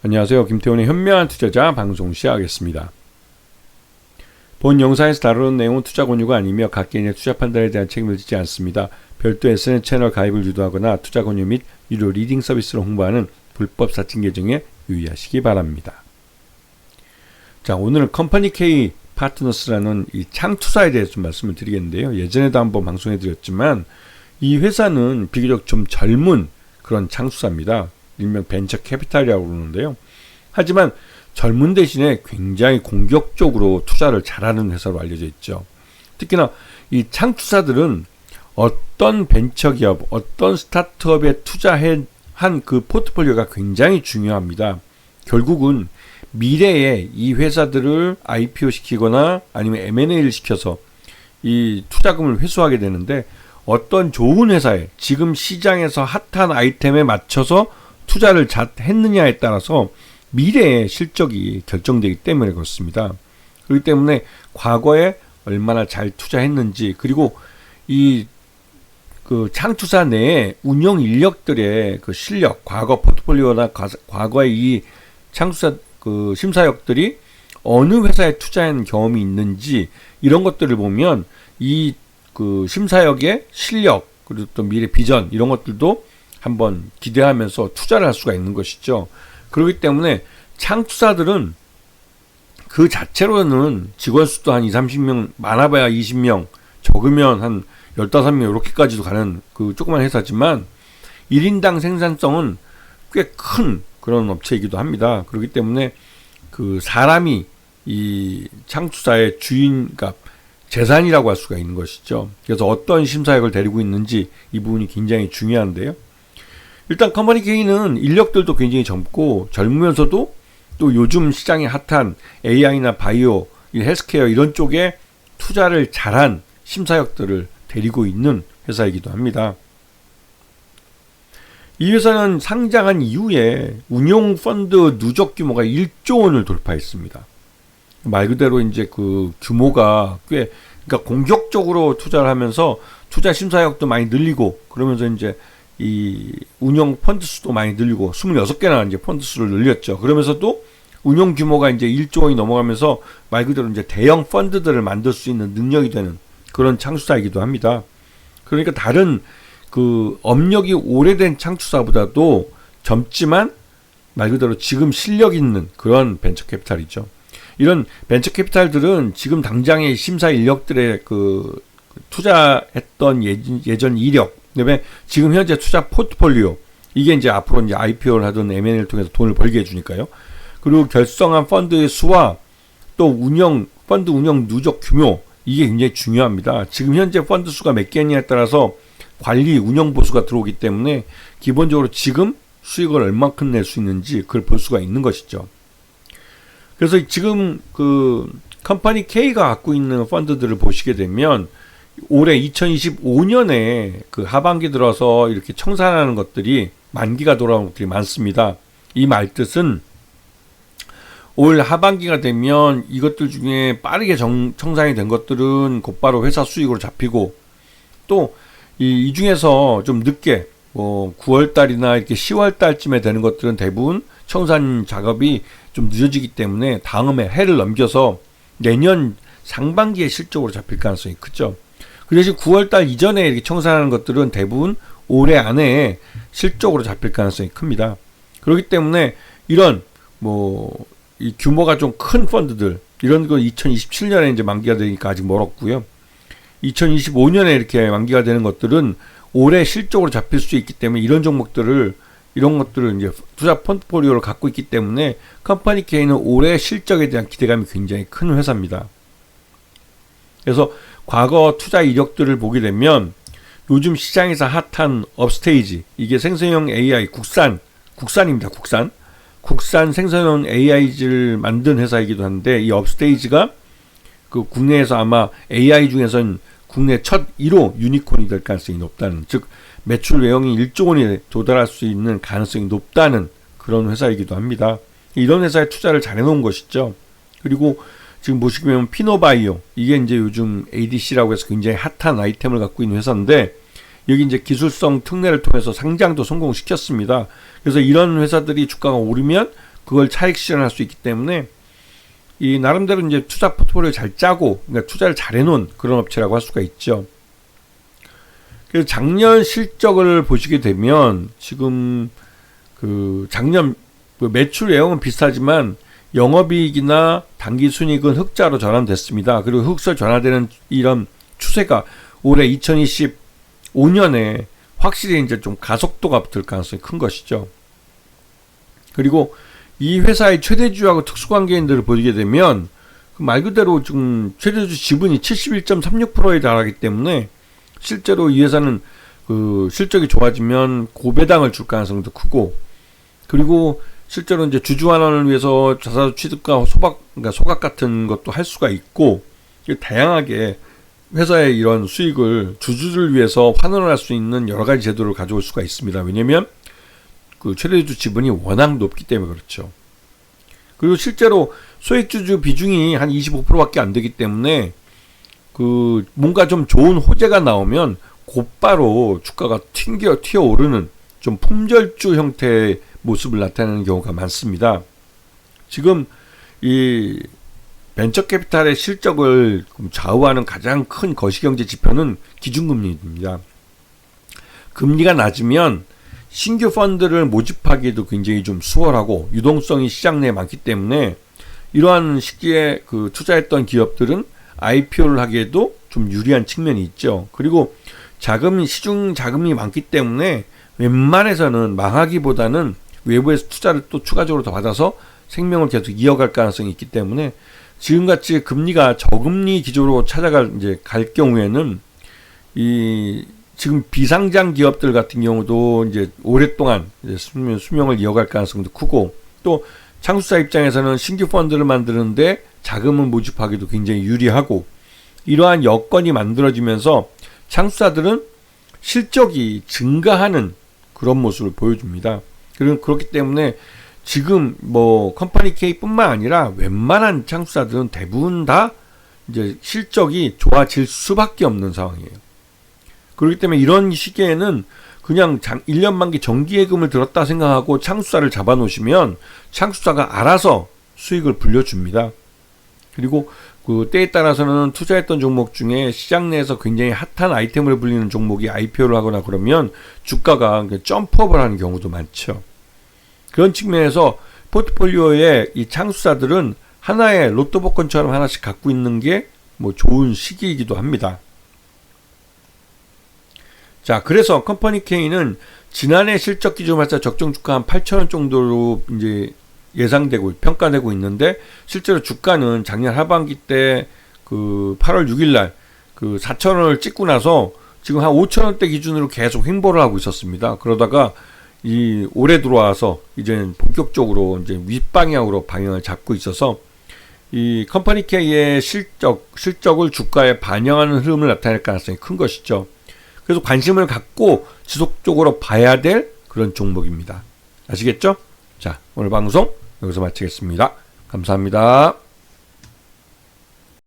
안녕하세요. 김태훈의 현명한 투자자 방송 시작하겠습니다. 본 영상에서 다루는 내용은 투자 권유가 아니며 각 개인의 투자 판단에 대한 책임을 지지 않습니다. 별도 SNS 채널 가입을 유도하거나 투자 권유 및 유료 리딩 서비스를 홍보하는 불법 사칭 계정에 유의하시기 바랍니다. 자, 오늘은 컴퍼니 K 파트너스라는 이 창투사에 대해서 좀 말씀을 드리겠는데요. 예전에도 한번 방송해 드렸지만 이 회사는 비교적 좀 젊은 그런 창투사입니다. 일명 벤처 캐피탈이라고 그러는데요. 하지만 젊은 대신에 굉장히 공격적으로 투자를 잘하는 회사로 알려져 있죠. 특히나 이 창투사들은 어떤 벤처기업, 어떤 스타트업에 투자한 그 포트폴리오가 굉장히 중요합니다. 결국은 미래에 이 회사들을 IPO 시키거나 아니면 M&A를 시켜서 이 투자금을 회수하게 되는데 어떤 좋은 회사에 지금 시장에서 핫한 아이템에 맞춰서 투자를 잘 했느냐에 따라서 미래의 실적이 결정되기 때문에 그렇습니다. 그렇기 때문에 과거에 얼마나 잘 투자했는지, 그리고 이 그 창투사 내에 운영 인력들의 그 실력, 과거 포트폴리오나 과거의 이 창투사 그 심사역들이 어느 회사에 투자한 경험이 있는지, 이런 것들을 보면 이 그 심사역의 실력, 그리고 또 미래 비전, 이런 것들도 한번 기대하면서 투자를 할 수가 있는 것이죠. 그렇기 때문에 창투사들은 그 자체로는 직원 수도 한 30명, 많아봐야 20명, 적으면 한 15명 이렇게까지도 가는 그 조그만 회사지만 1인당 생산성은 꽤 큰 그런 업체이기도 합니다. 그렇기 때문에 그 사람이 이 창투사의 주인, 그러니까 재산이라고 할 수가 있는 것이죠. 그래서 어떤 심사역을 데리고 있는지 이 부분이 굉장히 중요한데요. 일단 컴퍼니 K는 인력들도 굉장히 젊고 젊으면서도 또 요즘 시장에 핫한 AI나 바이오, 헬스케어 이런 쪽에 투자를 잘한 심사역들을 데리고 있는 회사이기도 합니다. 이 회사는 상장한 이후에 운용 펀드 누적 규모가 1조 원을 돌파했습니다. 말 그대로 이제 그 규모가 꽤, 그러니까 공격적으로 투자를 하면서 투자 심사역도 많이 늘리고, 그러면서 이제 이 운영 펀드 수도 많이 늘리고 26개나 이제 펀드 수를 늘렸죠. 그러면서도 운용 규모가 이제 1조 원이 넘어가면서 말 그대로 이제 대형 펀드들을 만들 수 있는 능력이 되는 그런 창투사이기도 합니다. 그러니까 다른 그 업력이 오래된 창투사보다도 젊지만 말 그대로 지금 실력 있는 그런 벤처 캐피탈이죠. 이런 벤처 캐피탈들은 지금 당장의 심사 인력들의 그 투자했던 예전 이력, 그다음에 지금 현재 투자 포트폴리오, 이게 이제 앞으로 이제 IPO를 하든 M&A를 통해서 돈을 벌게 해주니까요. 그리고 결성한 펀드의 수와 또 펀드 운영 누적 규모, 이게 굉장히 중요합니다. 지금 현재 펀드 수가 몇 개냐에 따라서 관리 운영 보수가 들어오기 때문에 기본적으로 지금 수익을 얼마큼 낼 수 있는지 그걸 볼 수가 있는 것이죠. 그래서 지금 그 컴퍼니 K가 갖고 있는 펀드들을 보시게 되면 올해 2025년에 그 하반기 들어서 이렇게 청산하는 것들이 만기가 돌아오는 것들이 많습니다. 이 말 뜻은 올 하반기가 되면 이것들 중에 빠르게 청산이 된 것들은 곧바로 회사 수익으로 잡히고, 또 이 중에서 좀 늦게 뭐 9월달이나 이렇게 10월달쯤에 되는 것들은 대부분 청산 작업이 좀 늦어지기 때문에 다음에 해를 넘겨서 내년 상반기에 실적으로 잡힐 가능성이 크죠. 그 대신 9월달 이전에 이렇게 청산하는 것들은 대부분 올해 안에 실적으로 잡힐 가능성이 큽니다. 그렇기 때문에 이런 뭐 이 규모가 좀 큰 펀드들, 이런 거 2027년에 이제 만기가 되니까 아직 멀었고요. 2025년에 이렇게 만기가 되는 것들은 올해 실적으로 잡힐 수 있기 때문에 이런 것들을 이제 투자 포트폴리오를 갖고 있기 때문에 컴퍼니 K는 올해 실적에 대한 기대감이 굉장히 큰 회사입니다. 그래서 과거 투자 이력들을 보게 되면 요즘 시장에서 핫한 업스테이지, 이게 생성형 AI 국산입니다. 국산 생성형 AI를 만든 회사이기도 한데, 이 업스테이지가 그 국내에서 아마 AI 중에서는 국내 첫 1호 유니콘이 될 가능성이 높다는, 즉 매출 외형이 1조 원에 도달할 수 있는 가능성이 높다는 그런 회사이기도 합니다. 이런 회사에 투자를 잘 해놓은 것이죠. 그리고 지금 보시면 피노바이오, 이게 이제 요즘 ADC라고 해서 굉장히 핫한 아이템을 갖고 있는 회사인데, 여기 이제 기술성 특례를 통해서 상장도 성공시켰습니다. 그래서 이런 회사들이 주가가 오르면 그걸 차익 실현할 수 있기 때문에 이 나름대로 이제 투자 포트폴리오 잘 짜고 그러니까 투자를 잘 해놓은 그런 업체라고 할 수가 있죠. 그래서 작년 실적을 보시게 되면 지금 그 작년 그 매출 내용은 비슷하지만 영업이익이나 당기순이익은 흑자로 전환됐습니다. 그리고 흑수로 전환되는 이런 추세가 올해 2025년에 확실히 이제 좀 가속도가 붙을 가능성이 큰 것이죠. 그리고 이 회사의 최대주주하고 특수관계인들을 보게 되면 그 말 그대로 지금 최대주 지분이 71.36%에 달하기 때문에 실제로 이 회사는 그 실적이 좋아지면 고배당을 줄 가능성도 크고, 그리고 실제로 이제 주주 환원을 위해서 자사주 취득과 그러니까 소각 같은 것도 할 수가 있고, 다양하게 회사의 이런 수익을 주주를 위해서 환원을 할 수 있는 여러 가지 제도를 가져올 수가 있습니다. 왜냐면 그 최대주 지분이 워낙 높기 때문에 그렇죠. 그리고 실제로 소액주주 비중이 한 25%밖에 안 되기 때문에 그 뭔가 좀 좋은 호재가 나오면 곧바로 주가가 튀어오르는 좀 품절주 형태의 모습을 나타내는 경우가 많습니다. 지금 이 벤처캐피탈의 실적을 좌우하는 가장 큰 거시경제 지표는 기준금리입니다. 금리가 낮으면 신규 펀드를 모집하기에도 굉장히 좀 수월하고 유동성이 시장 내에 많기 때문에 이러한 시기에 그 투자했던 기업들은 IPO를 하기에도 좀 유리한 측면이 있죠. 그리고 시중 자금이 많기 때문에 웬만해서는 망하기보다는 외부에서 투자를 또 추가적으로 더 받아서 생명을 계속 이어갈 가능성이 있기 때문에 지금같이 금리가 저금리 기조로 갈 경우에는 이 지금 비상장 기업들 같은 경우도 이제 오랫동안 이제 수명을 이어갈 가능성도 크고, 또 창수사 입장에서는 신규 펀드를 만드는데 자금을 모집하기도 굉장히 유리하고, 이러한 여건이 만들어지면서 창수사들은 실적이 증가하는 그런 모습을 보여줍니다. 그렇기 때문에 지금 뭐 컴퍼니 K뿐만 아니라 웬만한 창수사들은 대부분 다 이제 실적이 좋아질 수밖에 없는 상황이에요. 그렇기 때문에 이런 시기에는 그냥 1년 만기 정기예금을 들었다 생각하고 창수사를 잡아놓으시면 창수사가 알아서 수익을 불려줍니다. 그리고 그 때에 따라서는 투자했던 종목 중에 시장 내에서 굉장히 핫한 아이템을 불리는 종목이 IPO를 하거나 그러면 주가가 점프업을 하는 경우도 많죠. 그런 측면에서 포트폴리오에 이 창수사들은 하나의 로또 복권처럼 하나씩 갖고 있는 게 뭐 좋은 시기이기도 합니다. 자, 그래서 컴퍼니 K는 지난해 실적 기준으로 해서 적정 주가 한 8,000원 정도로 이제 예상되고 평가되고 있는데, 실제로 주가는 작년 하반기 때 그 8월 6일 날 그 4,000원을 찍고 나서 지금 한 5,000원대 기준으로 계속 횡보를 하고 있었습니다. 그러다가 이 올해 들어와서 이제 본격적으로 이제 윗방향으로 방향을 잡고 있어서 이 컴퍼니 K의 실적을 주가에 반영하는 흐름을 나타낼 가능성이 큰 것이죠. 그래서 관심을 갖고 지속적으로 봐야 될 그런 종목입니다. 아시겠죠? 자, 오늘 방송 여기서 마치겠습니다. 감사합니다.